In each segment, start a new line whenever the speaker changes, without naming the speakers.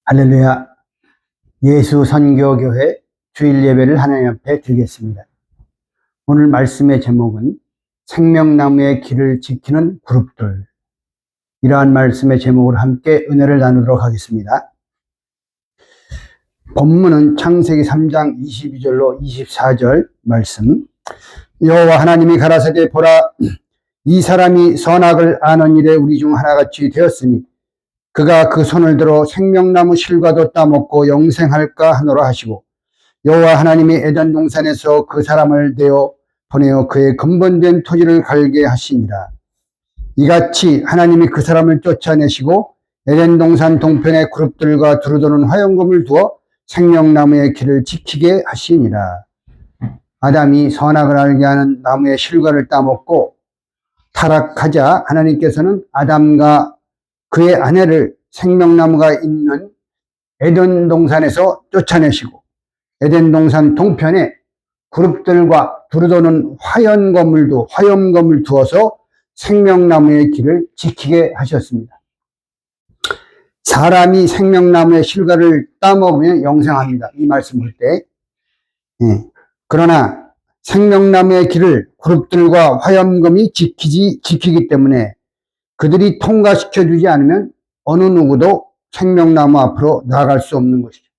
할렐루야. 예수 선교교회 주일 예배를 하나님 앞에 드리겠습니다. 오늘 말씀의 제목은 생명나무의 길을 지키는 그룹들. 이러한 말씀의 제목을 함께 은혜를 나누도록 하겠습니다. 본문은 창세기 3장 22절로 24절 말씀. 여호와 하나님이 가라사대 보라, 이 사람이 선악을 아는 일에 우리 중 하나같이 되었으니 그가 그 손을 들어 생명나무 실과도 따먹고 영생할까 하노라 하시고, 여호와 하나님이 에덴 동산에서 그 사람을 내어 보내어 그의 근본된 토지를 갈게 하시니라. 이같이 하나님이 그 사람을 쫓아내시고 에덴 동산 동편의 그룹들과 두루도는 화영금을 두어 생명나무의 길을 지키게 하시니라. 아담이 선악을 알게 하는 나무의 실과를 따먹고 타락하자 하나님께서는 아담과 그의 아내를 생명나무가 있는 에덴 동산에서 쫓아내시고 에덴 동산 동편에 그룹들과 두루도는 화염검을 두어서 생명나무의 길을 지키게 하셨습니다. 사람이 생명나무의 실과를 따먹으면 영생합니다. 이 말씀을 때. 그러나 생명나무의 길을 그룹들과 화염검이 지키기 때문에 그들이 통과시켜주지 않으면 어느 누구도 생명나무 앞으로 나아갈 수 없는 것이죠.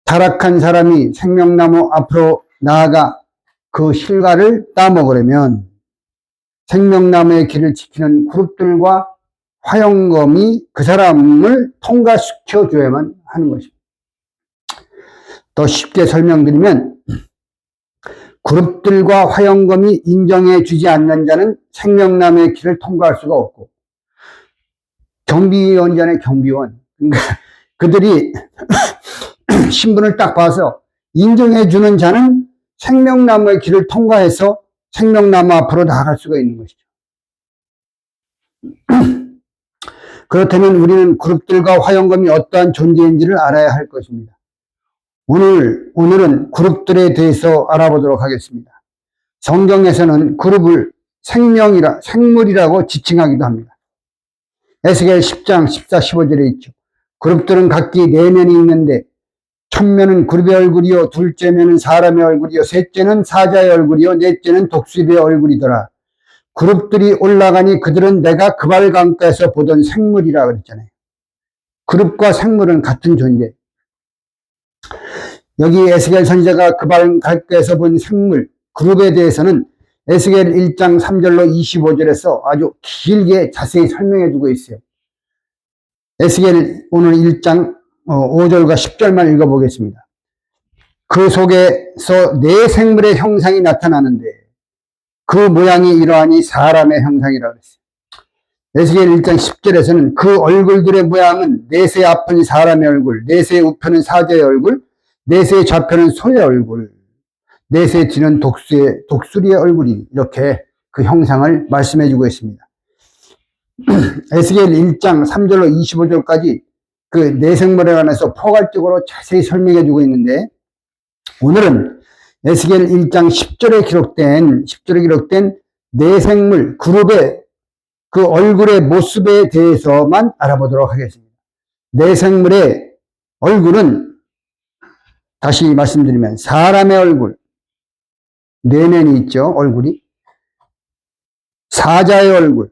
타락한 사람이 생명나무 앞으로 나아가 그 실과를 따먹으려면 생명나무의 길을 지키는 그룹들과 화영검이 그 사람을 통과시켜줘야만 하는 것입니다. 더 쉽게 설명드리면 그룹들과 화영검이 인정해 주지 않는 자는 생명나무의 길을 통과할 수가 없고, 경비원전의 경비원, 그들이 신분을 딱 봐서 인정해 주는 자는 생명나무의 길을 통과해서 생명나무 앞으로 나아갈 수가 있는 것이죠. 그렇다면 우리는 그룹들과 화영검이 어떠한 존재인지를 알아야 할 것입니다. 오늘은 그룹들에 대해서 알아보도록 하겠습니다. 성경에서는 그룹을 생물이라고 지칭하기도 합니다. 에스겔 10장 14, 15절에 있죠. 그룹들은 각기 4면이 있는데 첫면은 그룹의 얼굴이요, 둘째면은 사람의 얼굴이요, 셋째는 사자의 얼굴이요, 넷째는 독수리의 얼굴이더라. 그룹들이 올라가니 그들은 내가 그발 강가에서 보던 생물이라 그랬잖아요. 그룹과 생물은 같은 존재. 여기 에스겔 선지자가 그발 강가에서 본 생물, 그룹에 대해서는 에스겔 1장 3절로 25절에서 아주 길게 자세히 설명해 주고 있어요. 에스겔 오늘 1장 5절과 10절만 읽어보겠습니다. 그 속에서 네 생물의 형상이 나타나는데 그 모양이 이러하니 사람의 형상이라 그랬어요. 에스겔 1장 10절에서는 그 얼굴들의 모양은 넷의 앞은 사람의 얼굴, 넷의 우편은 사자의 얼굴, 넷의 좌편은 소의 얼굴, 넷의 뒤는 독수리의 얼굴이, 이렇게 그 형상을 말씀해 주고 있습니다. 에스겔 1장 3절로 25절까지 그 내생물에 관해서 포괄적으로 자세히 설명해 주고 있는데, 오늘은 에스겔 1장 10절에 기록된 내생물 그룹의 그 얼굴의 모습에 대해서만 알아보도록 하겠습니다. 내생물의 얼굴은 다시 말씀드리면 사람의 얼굴, 뇌면이 있죠, 얼굴이. 사자의 얼굴,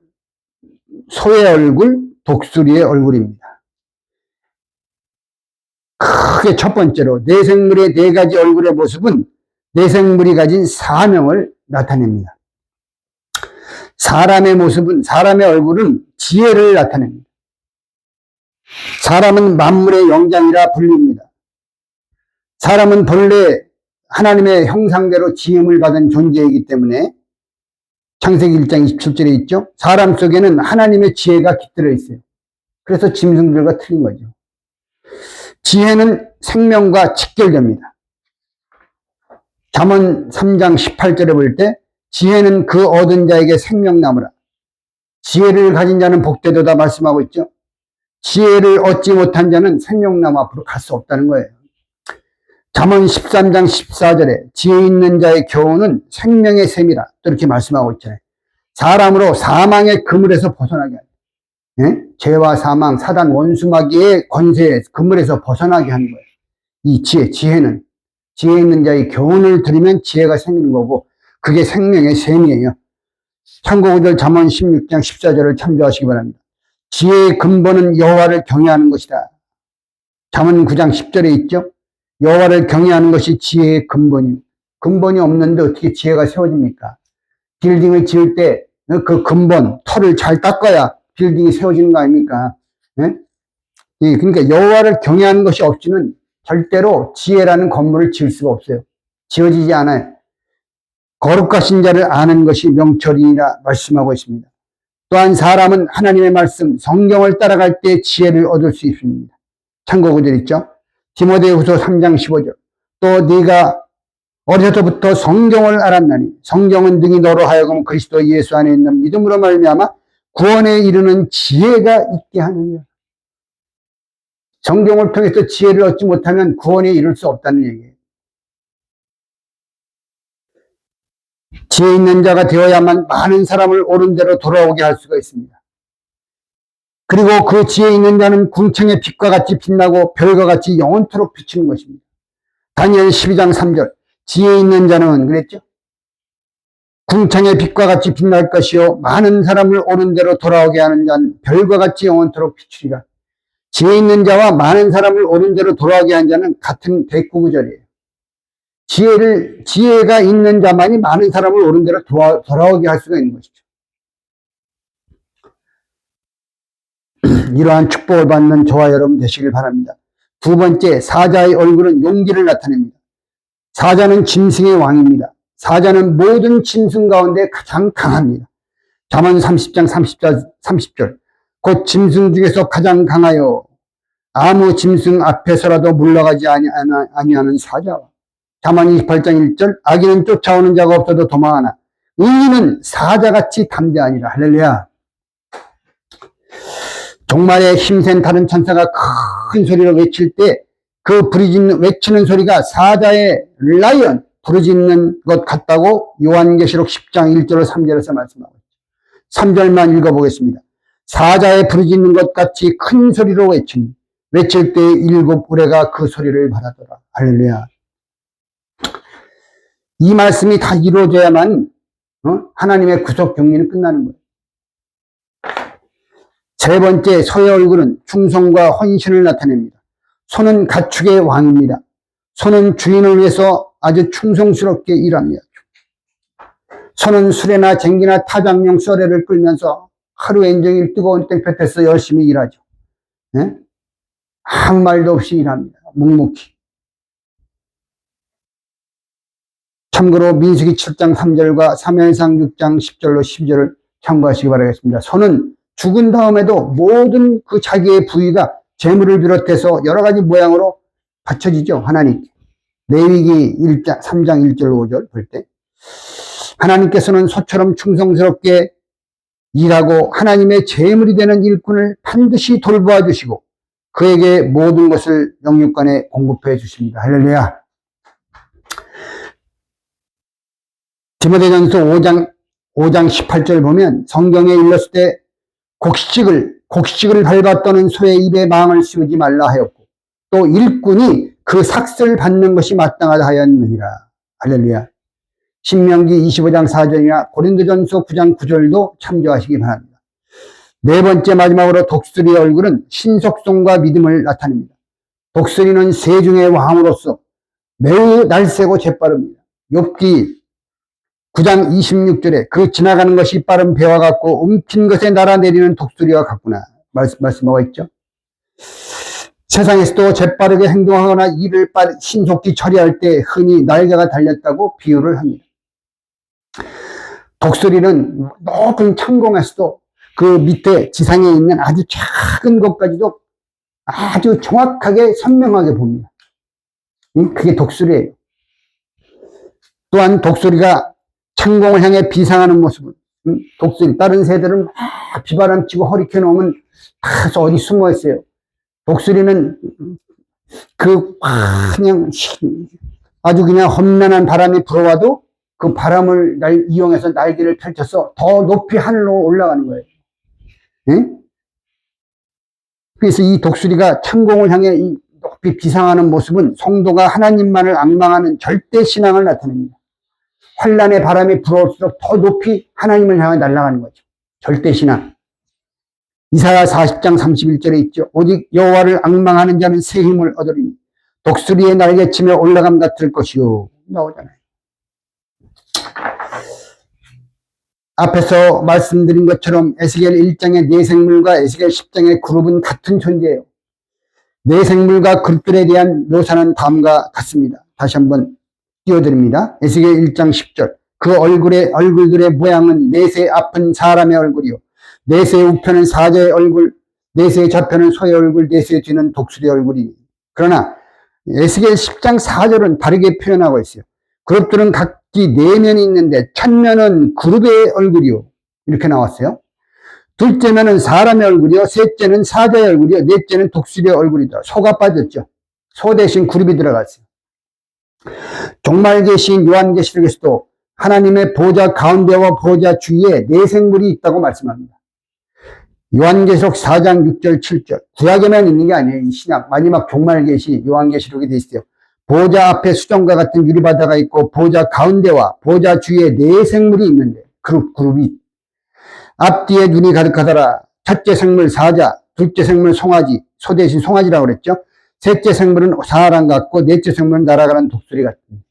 소의 얼굴, 독수리의 얼굴입니다. 크게 첫 번째로 내생물의 4가지 얼굴의 모습은 내생물이 가진 사명을 나타냅니다. 사람의 모습은, 사람의 얼굴은 지혜를 나타냅니다. 사람은 만물의 영장이라 불립니다. 사람은 본래 하나님의 형상대로 지음을 받은 존재이기 때문에 창세기 1장 27절에 있죠. 사람 속에는 하나님의 지혜가 깃들어 있어요. 그래서 짐승들과 틀린 거죠. 지혜는 생명과 직결됩니다. 잠언 3장 18절에 볼 때 지혜는 그 얻은 자에게 생명나무라. 지혜를 가진 자는 복되도다 말씀하고 있죠. 지혜를 얻지 못한 자는 생명나무 앞으로 갈 수 없다는 거예요. 잠언 13장 14절에 지혜 있는 자의 교훈은 생명의 샘이라, 또 이렇게 말씀하고 있잖아요. 사람으로 사망의 그물에서 벗어나게 합니다. 죄와 사망, 사단, 원수마귀의 권세, 그물에서 벗어나게 하는 거예요. 이 지혜는. 지혜 있는 자의 교훈을 들으면 지혜가 생기는 거고, 그게 생명의 셈이에요. 참고구절 잠언 16장 14절을 참조하시기 바랍니다. 지혜의 근본은 여호와를 경외하는 것이다. 잠언 9장 10절에 있죠. 여호와를 경외하는 것이 지혜의 근본이에요. 근본이 없는데 어떻게 지혜가 세워집니까? 빌딩을 지을 때 그 근본, 터를 잘 닦아야 빌딩이 세워지는 거 아닙니까? 그러니까 여호와를 경외하는 것이 없이는 절대로 지혜라는 건물을 지을 수가 없어요. 지어지지 않아요. 거룩하신 자를 아는 것이 명철이라 말씀하고 있습니다. 또한 사람은 하나님의 말씀, 성경을 따라갈 때 지혜를 얻을 수 있습니다. 참고구절 있죠. 디모데후서 3장 15절. 또 네가 어려서부터 성경을 알았나니 성경은 능히 너로 하여금 그리스도 예수 안에 있는 믿음으로 말미암아 구원에 이르는 지혜가 있게 하느니라. 성경을 통해서 지혜를 얻지 못하면 구원에 이를 수 없다는 얘기예요. 지혜 있는 자가 되어야만 많은 사람을 옳은 대로 돌아오게 할 수가 있습니다. 그리고 그 지혜 있는 자는 궁창의 빛과 같이 빛나고 별과 같이 영원토록 비추는 것입니다. 다니엘 12장 3절. 지혜 있는 자는 그랬죠. 궁창의 빛과 같이 빛날 것이요 많은 사람을 옳은 대로 돌아오게 하는 자는 별과 같이 영원토록 비추리라. 지혜 있는 자와 많은 사람을 옳은 대로 돌아오게 하는 자는 같은 대꾸구절이에요. 지혜가 있는 자만이 많은 사람을 옳은 대로 돌아오게 할 수가 있는 것이죠. 이러한 축복을 받는 저와 여러분 되시길 바랍니다. 두 번째, 사자의 얼굴은 용기를 나타냅니다. 사자는 짐승의 왕입니다. 사자는 모든 짐승 가운데 가장 강합니다. 잠언 30장 30절. 곧 짐승 중에서 가장 강하여 아무 짐승 앞에서라도 물러가지 아니하는 사자와. 잠언 28장 1절. 악인은 쫓아오는 자가 없어도 도망하나 의인은 사자같이 담대하니라. 할렐루야. 종말에 힘센 다른 천사가 큰 소리로 외칠 때 그 외치는 소리가 사자의 라이언, 부르짖는 것 같다고 요한계시록 10장 1절로 3절에서 말씀하고 있죠. 3절만 읽어보겠습니다. 사자의 부르짖는 것 같이 큰 소리로 외칠 때 일곱 우레가 그 소리를 받아더라. 할렐루야. 이 말씀이 다 이루어져야만 하나님의 구속 경리는 끝나는 거예요. 세 번째, 소의 얼굴은 충성과 헌신을 나타냅니다. 소는 가축의 왕입니다. 소는 주인을 위해서 아주 충성스럽게 일합니다. 소는 수레나 쟁기나 타작용 썰애를 끌면서 하루 온종일 뜨거운 땡볕에서 열심히 일하죠. 아무 말도 없이 일합니다. 묵묵히. 참고로 민수기 7장 3절과 사무엘상 6장 10절로 12절을 참고하시기 바라겠습니다. 소는 죽은 다음에도 모든 그 자기의 부위가 재물을 비롯해서 여러 가지 모양으로 바쳐지죠. 하나님께. 레위기 3장 1절 5절 볼 때 하나님께서는 소처럼 충성스럽게 일하고 하나님의 재물이 되는 일꾼을 반드시 돌보아 주시고 그에게 모든 것을 영육간에 공급해 주십니다. 할렐루야. 디모데전서 5장 18절 보면 성경에 일렀을 때 곡식을 밟아 떠는 소의 입에 망을 씌우지 말라 하였고 또 일꾼이 그 삭슬 받는 것이 마땅하다 하였느니라. 할렐루야. 신명기 25장 4절이나 고린도전서 9장 9절도 참조하시기 바랍니다. 네 번째 마지막으로 독수리의 얼굴은 신속성과 믿음을 나타냅니다. 독수리는 새 중의 왕으로서 매우 날쌔고 재빠릅니다. 욥기 9장 26절에 그 지나가는 것이 빠른 배와 같고 움킨 것에 날아내리는 독수리와 같구나 말씀하고 있죠. 세상에서도 재빠르게 행동하거나 일을 신속히 처리할 때 흔히 날개가 달렸다고 비유를 합니다. 독수리는 높은 창공에서도 그 밑에 지상에 있는 아주 작은 것까지도 아주 정확하게 선명하게 봅니다. 그게 독수리예요. 또한 독수리가 창공을 향해 비상하는 모습은 독수리, 다른 새들은 막 비바람치고 허리케인 오면 다 어디 숨어 있어요. 독수리는 그냥 아주 그냥 험난한 바람이 불어와도 그 바람을 이용해서 날개를 펼쳐서 더 높이 하늘로 올라가는 거예요. 응? 그래서 이 독수리가 천공을 향해 높이 비상하는 모습은 성도가 하나님만을 앙망하는 절대 신앙을 나타냅니다. 환란의 바람이 불어올수록 더 높이 하나님을 향해 날아가는 거죠. 절대 신앙. 이사야 40장 31절에 있죠. 오직 여호와를 앙망하는 자는 새 힘을 얻으리니 독수리의 날개치며 올라감 같을 것이요. 나오잖아요. 앞에서 말씀드린 것처럼 에스겔 1장의 내생물과 에스겔 10장의 그룹은 같은 존재예요. 내생물과 그룹들에 대한 묘사는 다음과 같습니다. 다시 한번 띄워드립니다. 에스겔 1장 10절. 그 얼굴들의 모양은 넷의 앞은 사람의 얼굴이요. 넷의 우편은 사자의 얼굴, 넷의 좌편은 소의 얼굴, 넷의 뒤는 독수리의 얼굴이. 그러나 에스겔 10장 4절은 다르게 표현하고 있어요. 그룹들은 각기 4면이 있는데 첫 면은 그룹의 얼굴이요. 이렇게 나왔어요. 둘째 면은 사람의 얼굴이요. 셋째는 사자의 얼굴이요. 넷째는 독수리의 얼굴이다. 소가 빠졌죠. 소 대신 그룹이 들어갔어요. 종말계시인 요한계시록에서도 하나님의 보좌 가운데와 보좌 주위에 네 생물이 있다고 말씀합니다. 요한계시록 4장 6절 7절. 구약에만 있는 게 아니에요. 이 신약 마지막 종말계시 요한계시록에 돼 있어요. 보좌 앞에 수정과 같은 유리바다가 있고 보좌 가운데와 보좌 주위에 네 생물이 있는데 그룹이 앞뒤에 눈이 가득하더라. 첫째 생물 사자, 둘째 생물 송아지, 소 대신 송아지라고 그랬죠. 셋째 생물은 사람 같고 넷째 생물은 날아가는 독수리 같은.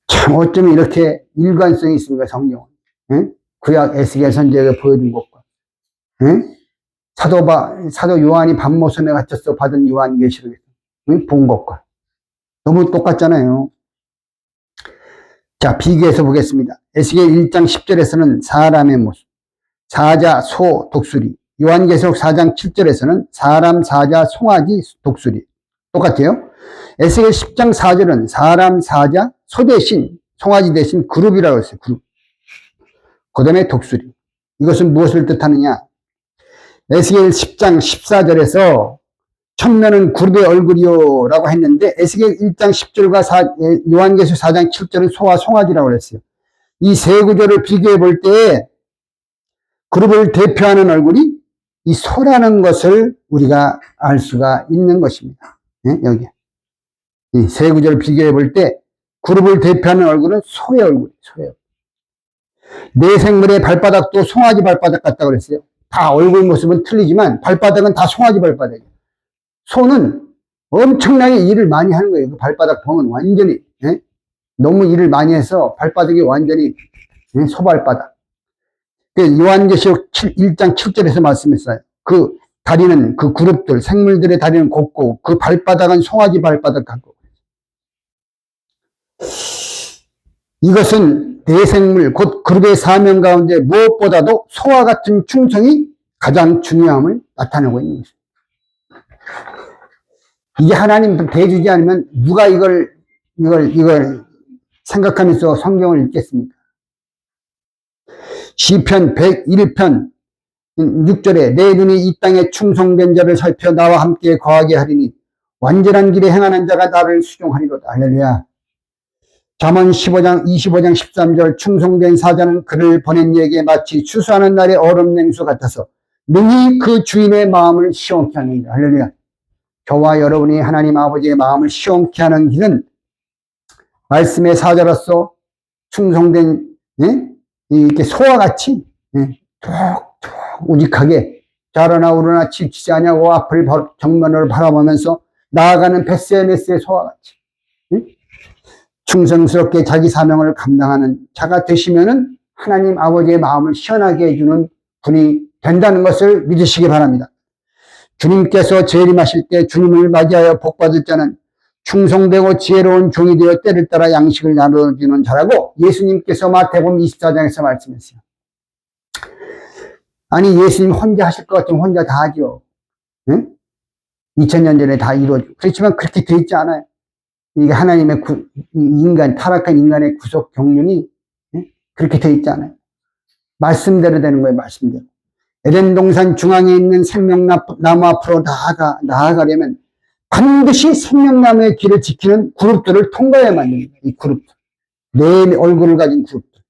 참 어쩌면 이렇게 일관성이 있습니까, 성경은. 응? 구약 에스겔 선지자가 보여준 것과 응? 사도 요한이 밤모섬에 갇혀서 받은 요한계시록에서 응? 본 것과 너무 똑같잖아요. 자, 비교해서 보겠습니다. 에스겔 1장 10절에서는 사람의 모습, 사자, 소, 독수리. 요한계시록 4장 7절에서는 사람, 사자, 송아지, 독수리. 똑같아요. 에스겔 10장 4절은 사람, 사자, 소 대신, 송아지 대신 그룹이라고 했어요. 그룹. 그 다음에 독수리. 이것은 무엇을 뜻하느냐? 에스겔 10장 14절에서 첫면은 그룹의 얼굴이요 라고 했는데 에스겔 1장 10절과 요한계시록 4장 7절은 소와 송아지라고 그랬어요. 이 세 구조를 비교해 볼 때 그룹을 대표하는 얼굴이 이 소라는 것을 우리가 알 수가 있는 것입니다. 네? 여기 이 세 구조를 비교해 볼 때 그룹을 대표하는 얼굴은 소의 얼굴이에요. 소의. 네 생물의 발바닥도 송아지 발바닥 같다고 그랬어요. 다 얼굴 모습은 틀리지만 발바닥은 다 송아지 발바닥이에요. 소는 엄청나게 일을 많이 하는 거예요. 그 발바닥 보면 완전히 너무 일을 많이 해서 발바닥이 완전히 소발바닥. 요한계시록 1장 7절에서 말씀했어요. 그 다리는 그 그룹들 생물들의 다리는 곱고 그 발바닥은 송아지 발바닥 같고. 이것은 대생물 곧 그룹의 사명 가운데 무엇보다도 소와 같은 충성이 가장 중요함을 나타내고 있는 것입니다. 이게 하나님 대주지 않으면 누가 이걸 생각하면서 성경을 읽겠습니까? 시편 101편 6절에 내 눈이 이 땅에 충성된 자를 살펴 나와 함께 거하게 하리니 완전한 길에 행하는 자가 나를 수종하리로다. 할렐루야. 잠언 25장 13절 충성된 사자는 그를 보낸 이에게 마치 추수하는 날의 얼음 냉수 같아서 능히 그 주인의 마음을 시원케 하느니라. 할렐루야. 저와 여러분이 하나님 아버지의 마음을 시원케 하는 길은 말씀의 사자로서 충성된 이렇게 소와 같이 툭툭 우직하게 자라나 우러나 지치지 아니하고 앞을 정면으로 바라보면서 나아가는 벳세메스의 소와 같이 충성스럽게 자기 사명을 감당하는 자가 되시면은 하나님 아버지의 마음을 시원하게 해주는 분이 된다는 것을 믿으시기 바랍니다. 주님께서 재림하실 때 주님을 맞이하여 복받을 자는 충성되고 지혜로운 종이 되어 때를 따라 양식을 나눠주는 자라고 예수님께서 마태복음 24장에서 말씀했어요. 아니 예수님 혼자 하실 것 같으면 혼자 다 하죠. 응? 2000년 전에 다 이루어지고 그렇지만 그렇게 돼 있지 않아요. 이게 하나님의 타락한 인간의 구속 경륜이 그렇게 돼 있지 않아요. 말씀대로 되는 거예요. 말씀대로. 에덴 동산 중앙에 있는 생명나무 앞으로 나아가려면 반드시 생명나무의 길을 지키는 그룹들을 통과해야만 됩니다. 이 그룹들. 내 얼굴을 가진 그룹들.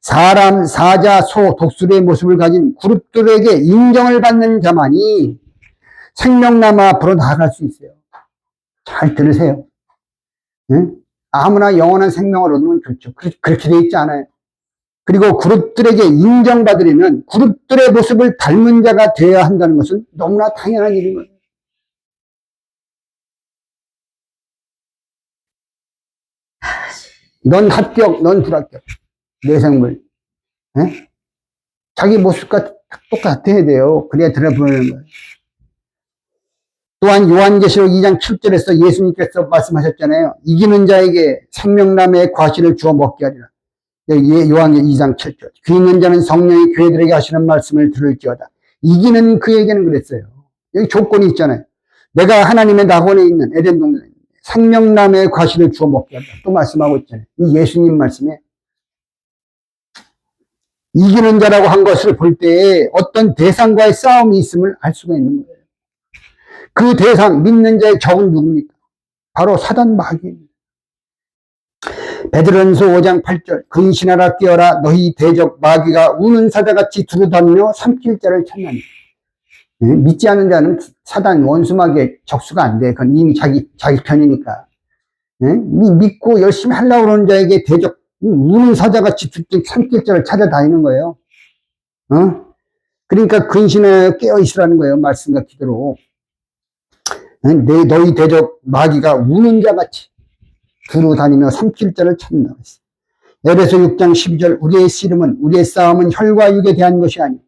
사람, 사자, 소, 독수리의 모습을 가진 그룹들에게 인정을 받는 자만이 생명나무 앞으로 나아갈 수 있어요. 잘 들으세요. 응? 아무나 영원한 생명을 얻으면 좋죠. 그렇게 돼 있지 않아요. 그리고 그룹들에게 인정받으려면 그룹들의 모습을 닮은 자가 되어야 한다는 것은 너무나 당연한 일인 거예요. 넌 합격, 넌 불합격. 내 생물. 에? 자기 모습과 똑같아야 돼요. 그래야 들어보는 거예요. 또한 요한계시록 2장 7절에서 예수님께서 말씀하셨잖아요. 이기는 자에게 생명나무의 과실을 주어 먹게 하리라. 요한계시록 2장 7절. 귀 있는 자는 성령이 교회들에게 하시는 말씀을 들을지어다. 이기는 그에게는 그랬어요. 여기 조건이 있잖아요. 내가 하나님의 낙원에 있는 에덴 동산에 생명나무의 과실을 주어 먹게 한다. 또 말씀하고 있잖아요. 이 예수님 말씀에 이기는 자라고 한 것을 볼 때에 어떤 대상과의 싸움이 있음을 알 수가 있는 거예요. 그 대상, 믿는 자의 적은 누굽니까? 바로 사단 마귀입니다. 베드로전서 5장 8절 근신하라 깨어라 너희 대적 마귀가 우는 사자같이 두루다니며 삼킬 자를 찾나니. 믿지 않는 자는 사단 원수 마귀의 적수가 안 돼. 그건 이미 자기 편이니까. 믿고 열심히 하려고 하는 자에게 대적 우는 사자같이 삼킬 자를 찾아다니는 거예요. 그러니까 근신하여 깨어 있으라는 거예요. 말씀과 기도로. 너희 대적 마귀가 우는 자같이 두루 다니며 삼킬 자를 찾는다고 했어요. 에베소 6장 12절 우리의 씨름은 우리의 싸움은 혈과 육에 대한 것이 아니요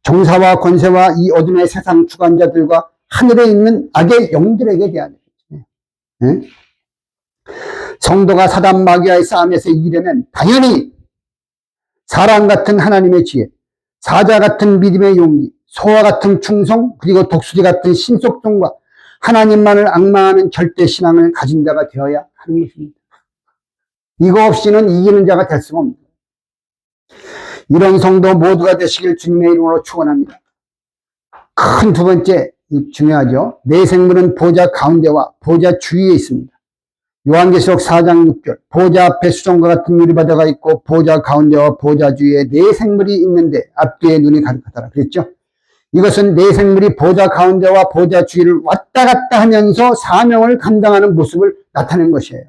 정사와 권세와 이 어둠의 세상 주관자들과 하늘에 있는 악의 영들에게 대한 거예요. 성도가 사단 마귀와의 싸움에서 이기려면 당연히 사람 같은 하나님의 지혜, 사자 같은 믿음의 용기, 소와 같은 충성, 그리고 독수리 같은 신속성과 하나님만을 앙망하는 절대 신앙을 가진 자가 되어야 하는 것입니다. 이거 없이는 이기는 자가 될 수가 없습니다. 이런 성도 모두가 되시길 주님의 이름으로 축원합니다. 큰 두 번째 중요하죠. 내 생물은 보좌 가운데와 보좌 주위에 있습니다. 요한계시록 4장 6절 보좌 앞에 수정과 같은 유리바다가 있고 보좌 가운데와 보좌 주위에 내 생물이 있는데 앞뒤에 눈이 가득하더라 그랬죠. 이것은 내 생물이 보좌 가운데와 보좌 주위를 왔다 갔다 하면서 사명을 감당하는 모습을 나타낸 것이에요.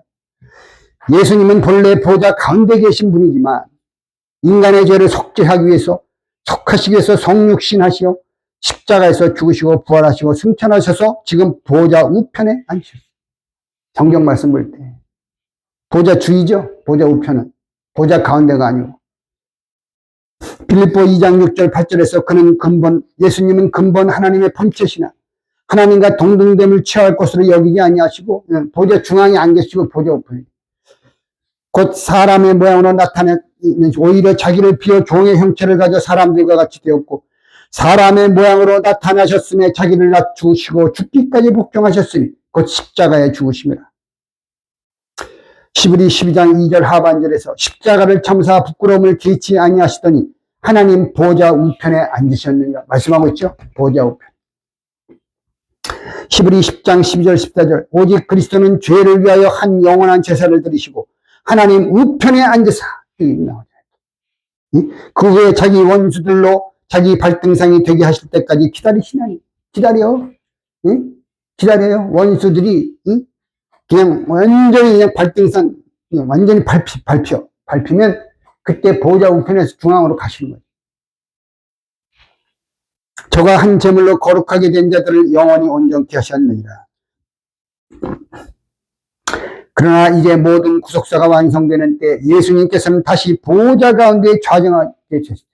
예수님은 본래 보좌 가운데 계신 분이지만 인간의 죄를 속죄하기 위해서 속하시기 위해서 성육신하시어 십자가에서 죽으시고 부활하시고 승천하셔서 지금 보좌 우편에 앉으셨어요. 성경 말씀 볼 때 보좌 주위죠. 보좌 우편은 보좌 가운데가 아니고 빌립보 2장 6절 8절에서 그는 근본 예수님은 근본 하나님의 본체시나 하나님과 동등됨을 취할 것으로 여기지 아니하시고 보좌 중앙에 안 계시고 보좌 우편에 곧 사람의 모양으로 나타내 오히려 자기를 비워 종의 형체를 가져 사람들과 같이 되었고 사람의 모양으로 나타나셨으며 자기를 낮추시고 죽기까지 복종하셨으니 곧 십자가에 죽으심이라. 시브리 12장 2절 하반절에서 십자가를 참사 부끄러움을 개치 아니하시더니 하나님 보좌 우편에 앉으셨느니라 말씀하고 있죠. 보좌 우편. 시브리 10장 12절 14절 오직 그리스도는 죄를 위하여 한 영원한 제사를 드리시고 하나님 우편에 앉으사 그 후에 자기 원수들로 자기 발등상이 되게 하실 때까지 기다리시나니 기다려요. 원수들이 그냥 완전히 그냥 발등상 완전히 밟히면 그때 보좌 우편에서 중앙으로 가시는 거예요. 저가 한 제물로 거룩하게 된 자들을 영원히 온전케 하셨느니라. 그러나 이제 모든 구속사가 완성되는 때 예수님께서는 다시 보좌 가운데 좌정하게 되셨습니다.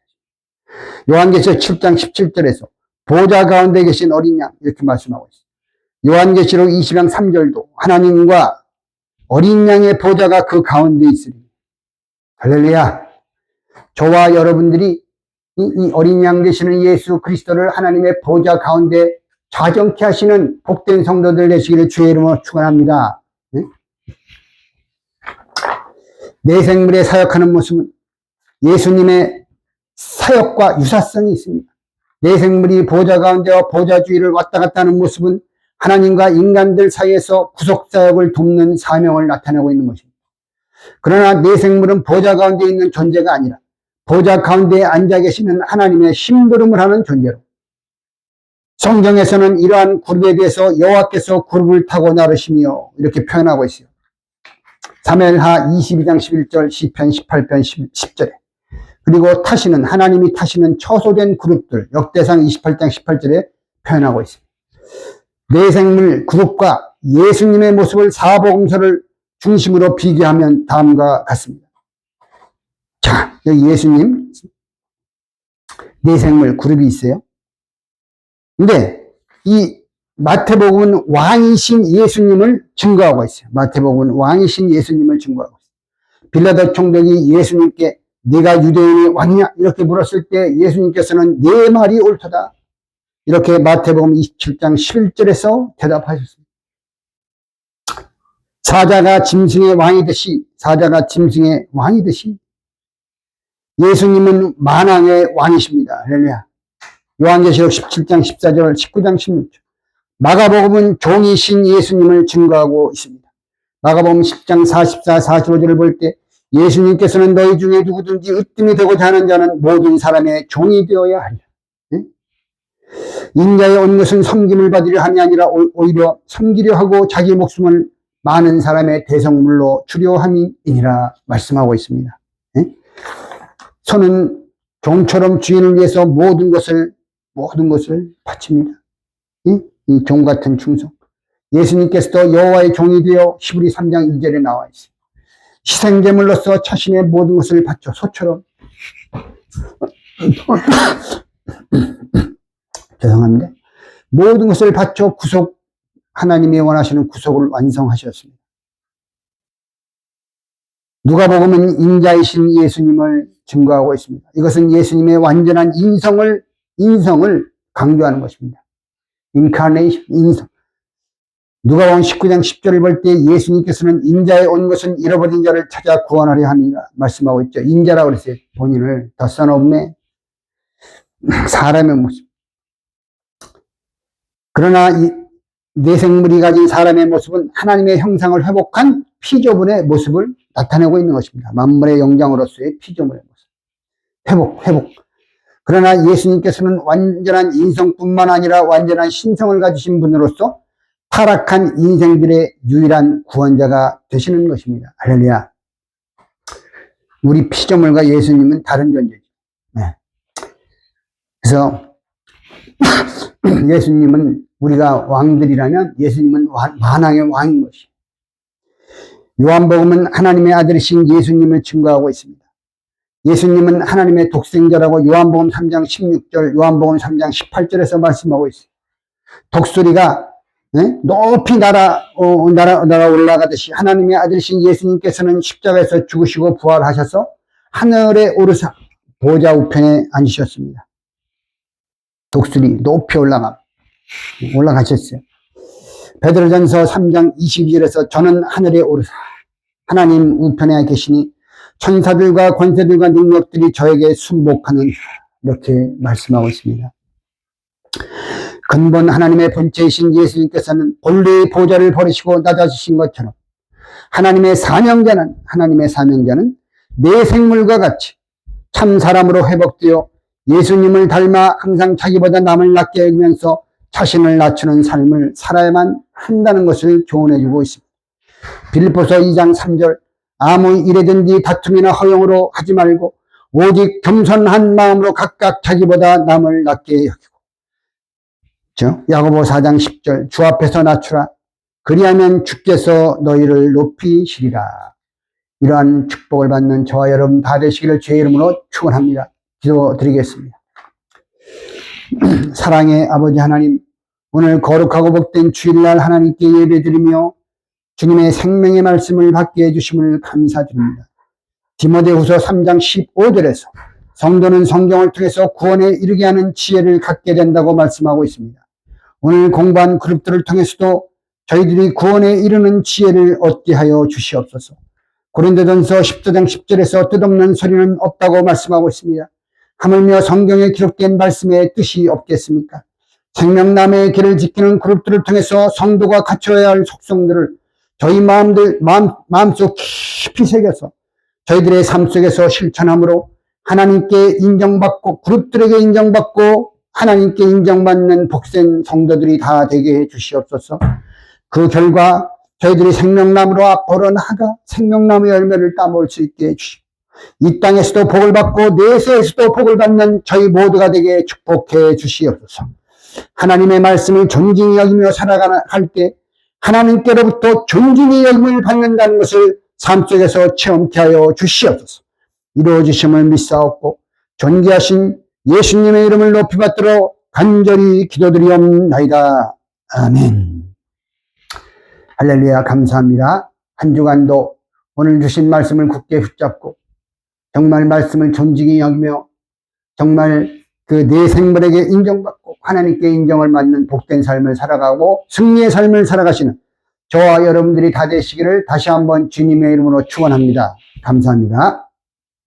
요한계시록 7장 17절에서 보좌 가운데 계신 어린 양 이렇게 말씀하고 있습니다. 요한계시록 20장 3절도 하나님과 어린 양의 보좌가 그 가운데 있으리. 할렐루야. 저와 여러분들이 이 어린 양 되시는 예수 그리스도를 하나님의 보좌 가운데 좌정케 하시는 복된 성도들 되시기를 주의 이름으로 축원합니다. 내 생물에 사역하는 모습은 예수님의 사역과 유사성이 있습니다. 내 생물이 보좌 가운데와 보좌 주위를 왔다 갔다 하는 모습은 하나님과 인간들 사이에서 구속사역을 돕는 사명을 나타내고 있는 것입니다. 그러나 내 생물은 보좌 가운데 있는 존재가 아니라 보좌 가운데 앉아 계시는 하나님의 심부름을 하는 존재로 성경에서는 이러한 그룹에 대해서 여호와께서 그룹을 타고 나르시며 이렇게 표현하고 있어요. 사무엘하 22장 11절, 시편 18편 10절에 그리고 타시는 하나님이 타시는 처소된 그룹들 역대상 28장 18절에 표현하고 있어요. 내생물 그룹과 예수님의 모습을 사복음서를 중심으로 비교하면 다음과 같습니다. 자, 여기 예수님 내생물 그룹이 있어요. 근데 이 마태복음은 왕이신 예수님을 증거하고 있어요. 마태복음은 왕이신 예수님을 증거하고 있어요. 빌라도 총독이 예수님께 네가 유대인의 왕이냐 이렇게 물었을 때 예수님께서는 네 말이 옳도다. 이렇게 마태복음 27장 11절에서 대답하셨습니다. 사자가 짐승의 왕이듯이 예수님은 만왕의 왕이십니다. 할렐루야. 요한계시록 17장 14절, 19장 16절. 마가복음은 종이신 예수님을 증거하고 있습니다. 마가복음 10장 44, 45절을 볼 때 예수님께서는 너희 중에 누구든지 으뜸이 되고자 하는 자는 모든 사람의 종이 되어야 하리라. 인자에 온 것은 섬김을 받으려 함이 아니라 오히려 섬기려 하고 자기 목숨을 많은 사람의 대성물로 주려 함이니라 말씀하고 있습니다. 손은 종처럼 주인을 위해서 모든 것을 바칩니다. 이 종 같은 충성. 예수님께서도 여호와의 종이 되어 히브리 3장 2절에 나와 있어요. 희생제물로서 자신의 모든 것을 바쳐 소처럼 죄송합니다. 모든 것을 바쳐 하나님이 원하시는 구속을 완성하셨습니다. 누가복음은 인자이신 예수님을 증거하고 있습니다. 이것은 예수님의 완전한 인성을 강조하는 것입니다. 인카네이션, 인성. 누가복음 19장 10절을 볼 때 예수님께서는 인자에 온 것은 잃어버린 자를 찾아 구원하려 함이라 말씀하고 있죠. 인자라고 그랬어요. 본인을 The Son of Man, 사람의 모습. 그러나 이 내생물이 가진 사람의 모습은 하나님의 형상을 회복한 피조물의 모습을 나타내고 있는 것입니다. 만물의 영장으로서의 피조물의 모습. 회복. 그러나 예수님께서는 완전한 인성뿐만 아니라 완전한 신성을 가지신 분으로서 타락한 인생들의 유일한 구원자가 되시는 것입니다. 할렐루야. 우리 피조물과 예수님은 다른 존재죠. 네. 그래서 예수님은 우리가 왕들이라면 예수님은 만왕의 왕인 것이에요. 요한복음은 하나님의 아들이신 예수님을 증거하고 있습니다. 예수님은 하나님의 독생자라고 요한복음 3장 16절, 요한복음 3장 18절에서 말씀하고 있어요. 독수리가 높이 날아 올라가듯이 하나님의 아들이신 예수님께서는 십자가에서 죽으시고 부활하셔서 하늘에 오르사 보좌 우편에 앉으셨습니다. 독수리 높이 올라가셨어요. 베드로전서 3장 22절에서 저는 하늘에 오르사 하나님 우편에 계시니 천사들과 권세들과 능력들이 저에게 순복하는 이렇게 말씀하고 있습니다. 근본 하나님의 본체이신 예수님께서는 본래의 보좌를 버리시고 낮아지신 것처럼 하나님의 사명자는 내 생물과 같이 참 사람으로 회복되어 예수님을 닮아 항상 자기보다 남을 낮게 여기면서 자신을 낮추는 삶을 살아야만 한다는 것을 교훈해주고 있습니다. 빌립보서 2장 3절 아무 일에든지 다툼이나 허용으로 하지 말고 오직 겸손한 마음으로 각각 자기보다 남을 낮게 여기고 야고보 4장 10절 주 앞에서 낮추라 그리하면 주께서 너희를 높이시리라. 이러한 축복을 받는 저와 여러분 다 되시기를 주의 이름으로 축원합니다. 기도드리겠습니다. 사랑의 아버지 하나님, 오늘 거룩하고 복된 주일날 하나님께 예배드리며 주님의 생명의 말씀을 받게 해주심을 감사드립니다. 디모데후서 3장 15절에서 성도는 성경을 통해서 구원에 이르게 하는 지혜를 갖게 된다고 말씀하고 있습니다. 오늘 공부한 그룹들을 통해서도 저희들이 구원에 이르는 지혜를 얻게 하여 주시옵소서. 고린도전서 14장 10절에서 뜻없는 소리는 없다고 말씀하고 있습니다. 하물며 성경에 기록된 말씀의 뜻이 없겠습니까? 생명나무의 길을 지키는 그룹들을 통해서 성도가 갖춰야 할 속성들을 저희 마음속 깊이 새겨서 저희들의 삶 속에서 실천함으로 하나님께 인정받고 그룹들에게 인정받고 하나님께 인정받는 복된 성도들이 다 되게 해 주시옵소서. 그 결과 저희들이 생명나무로 앞으로 나아가 생명나무 열매를 따먹을 수 있게 해주시고 이 땅에서도 복을 받고 내세에서도 복을 받는 저희 모두가 되게 축복해 주시옵소서. 하나님의 말씀을 존중히 여기며 살아갈 때 하나님께로부터 존중히 여김을 받는다는 것을 삶 속에서 체험케 하여 주시옵소서. 이루어지심을 믿사옵고 존귀하신 예수님의 이름을 높이 받들어 간절히 기도드리옵나이다. 아멘. 할렐루야. 감사합니다. 한 주간도 오늘 주신 말씀을 굳게 붙잡고 정말 말씀을 존중히 여기며 정말 그 내 생물에게 인정받고 하나님께 인정을 받는 복된 삶을 살아가고 승리의 삶을 살아가시는 저와 여러분들이 다 되시기를 다시 한번 주님의 이름으로 축원합니다. 감사합니다.